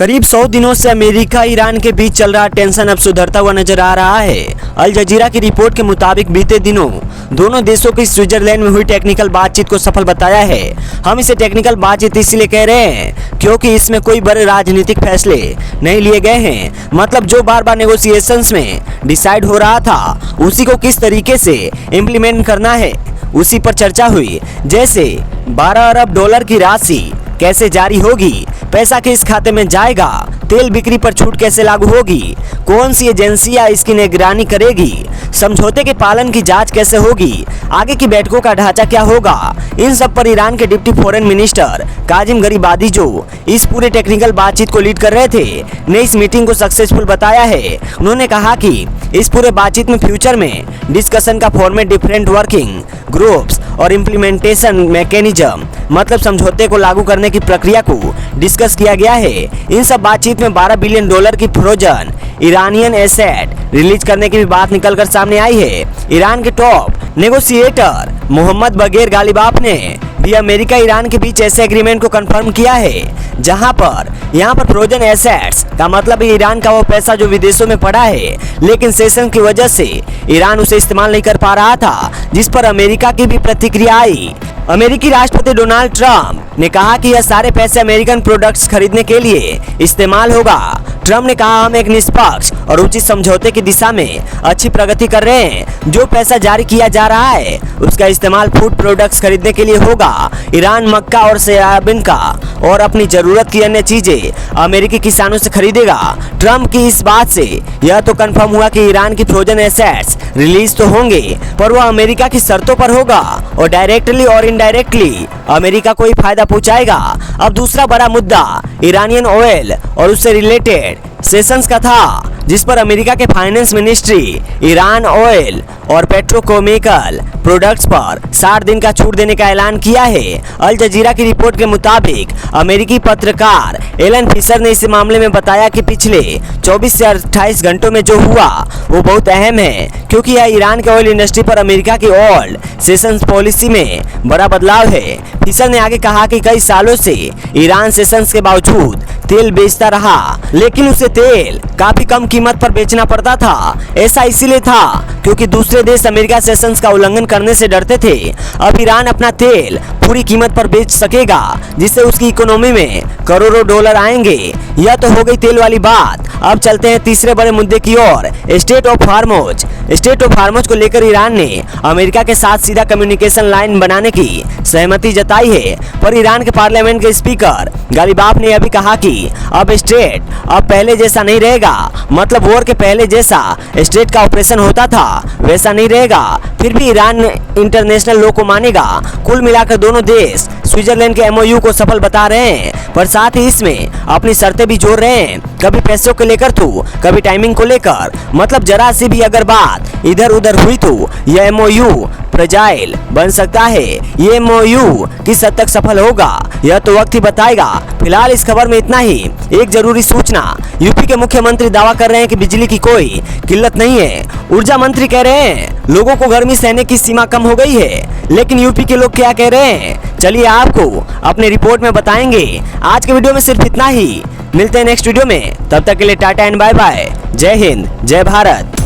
करीब 100 दिनों से अमेरिका ईरान के बीच चल रहा टेंशन अब सुधरता हुआ नजर आ रहा है। अल जजीरा की रिपोर्ट के मुताबिक बीते दिनों दोनों देशों की स्विट्जरलैंड में हुई टेक्निकल बातचीत को सफल बताया है। हम इसे टेक्निकल बातचीत इसलिए कह रहे हैं क्योंकि इसमें कोई बड़े राजनीतिक फैसले नहीं लिए गए हैं। मतलब जो बार बार नेगोशिएशंस में डिसाइड हो रहा था उसी को किस तरीके से इम्प्लीमेंट करना है उसी पर चर्चा हुई। जैसे 12 अरब डॉलर की राशि कैसे जारी होगी, पैसा किस खाते में जाएगा, तेल बिक्री पर छूट कैसे लागू होगी, कौन सी एजेंसियां इसकी निगरानी करेगी, समझौते के पालन की जांच कैसे होगी, आगे की बैठकों का ढांचा क्या होगा। इन सब पर ईरान के डिप्टी फॉरेन मिनिस्टर काजिम गरीबादी जो इस पूरे टेक्निकल बातचीत को लीड कर रहे थे ने इस मीटिंग को सक्सेसफुल बताया है। उन्होंने कहा कि इस पूरे बातचीत में फ्यूचर में डिस्कशन का फॉर्मेट डिफरेंट वर्किंग ग्रुप्स और इम्प्लीमेंटेशन मैकेनिज्म मतलब समझौते को लागू करने की प्रक्रिया को डिस्कस किया गया है। इन सब बातचीत में 12 बिलियन डॉलर की फ्रोजन ईरानियन एसेट रिलीज करने की भी बात निकलकर सामने आई है। ईरान के टॉप नेगोशिएटर मोहम्मद बगैर गालिबाफ ने भी अमेरिका ईरान के बीच ऐसे एग्रीमेंट को कंफर्म किया है जहां पर यहाँ पर फ्रोजन एसेट्स का मतलब ईरान का वो पैसा जो विदेशों में पड़ा है लेकिन सेशन की वजह से ईरान उसे इस्तेमाल नहीं कर पा रहा था, जिस पर अमेरिका की भी प्रतिक्रिया आई। अमेरिकी राष्ट्रपति डोनाल्ड ट्रंप ने कहा कि यह सारे पैसे अमेरिकन प्रोडक्ट्स खरीदने के लिए इस्तेमाल होगा। ट्रंप ने कहा हम एक निष्पक्ष और उचित समझौते की दिशा में अच्छी प्रगति कर रहे हैं। जो पैसा जारी किया जा रहा है उसका इस्तेमाल फूड प्रोडक्ट्स खरीदने के लिए होगा। ईरान मक्का और सोयाबीन का और अपनी जरूरत की अन्य चीजें अमेरिकी किसानों से खरीदेगा। ट्रंप की इस बात से यह तो कंफर्म हुआ कि ईरान की फ्रोजन एसेट्स रिलीज तो होंगे पर वह अमेरिका की शर्तों पर होगा और डायरेक्टली और इनडायरेक्टली अमेरिका को ही फायदा पहुंचाएगा। अब दूसरा बड़ा मुद्दा ईरानियन ऑयल और उससे रिलेटेड सेशंस का था, जिस पर अमेरिका के फाइनेंस मिनिस्ट्री ईरान ऑयल और पेट्रोकेमिकल प्रोडक्ट्स पर 60 दिन का छूट देने का ऐलान किया है। अल जजीरा की रिपोर्ट के मुताबिक अमेरिकी पत्रकार एलन फिशर ने इस मामले में बताया कि पिछले 24 से 28 घंटों में जो हुआ वो बहुत अहम है क्योंकि यह ईरान के ऑयल इंडस्ट्री पर अमेरिका की ओल्ड सेशंस पॉलिसी में बड़ा बदलाव है। फिशर ने आगे कहा कि कई सालों से ईरान सेशंस के बावजूद तेल बेचता रहा लेकिन उसे तेल काफी कम कीमत पर बेचना पड़ता था। ऐसा इसीलिए था क्योंकि दूसरे देश अमेरिका सेशंस का उल्लंघन करने से डरते थे। अब ईरान अपना तेल पूरी कीमत पर बेच सकेगा जिससे उसकी इकोनॉमी में करोड़ों डॉलर आएंगे। यह तो हो गई तेल वाली बात। अब चलते हैं तीसरे बड़े मुद्दे की ओर, strait of Hormuz. Strait of Hormuz को लेकर ईरान ने अमेरिका के साथ सीधा कम्युनिकेशन लाइन बनाने की सहमति जताई है, पर ईरान के पार्लियामेंट के स्पीकर गालिबाफ ने अभी कहा कि अब स्टेट अब पहले जैसा नहीं रहेगा। मतलब वॉर के पहले जैसा स्टेट का ऑपरेशन होता था वैसा नहीं रहेगा। फिर भी ईरान इंटरनेशनल लॉ को मानेगा। कुल मिलाकर दोनों देश स्विट्जरलैंड के एमओयू को सफल बता रहे हैं पर साथ ही इसमें अपनी शर्तें भी जोड़ रहे हैं, कभी पैसों को लेकर तो कभी टाइमिंग को लेकर। मतलब जरा सी भी अगर बात इधर उधर हुई तो यह एमओयू फ्रेजाइल बन सकता है। ये एमओयू किस हद तक सफल होगा यह तो वक्त ही बताएगा। फिलहाल इस खबर में इतना ही। एक जरूरी सूचना, यूपी के मुख्यमंत्री दावा कर रहे हैं कि बिजली की कोई किल्लत नहीं है। ऊर्जा मंत्री कह रहे हैं लोगों को गर्मी सहने की सीमा कम हो गई है, लेकिन यूपी के लोग क्या कह रहे हैं चलिए आपको अपने रिपोर्ट में बताएंगे। आज के वीडियो में सिर्फ इतना ही। मिलते हैं नेक्स्ट वीडियो में, तब तक के लिए टाटा एंड बाय बाय। जय हिंद, जय भारत।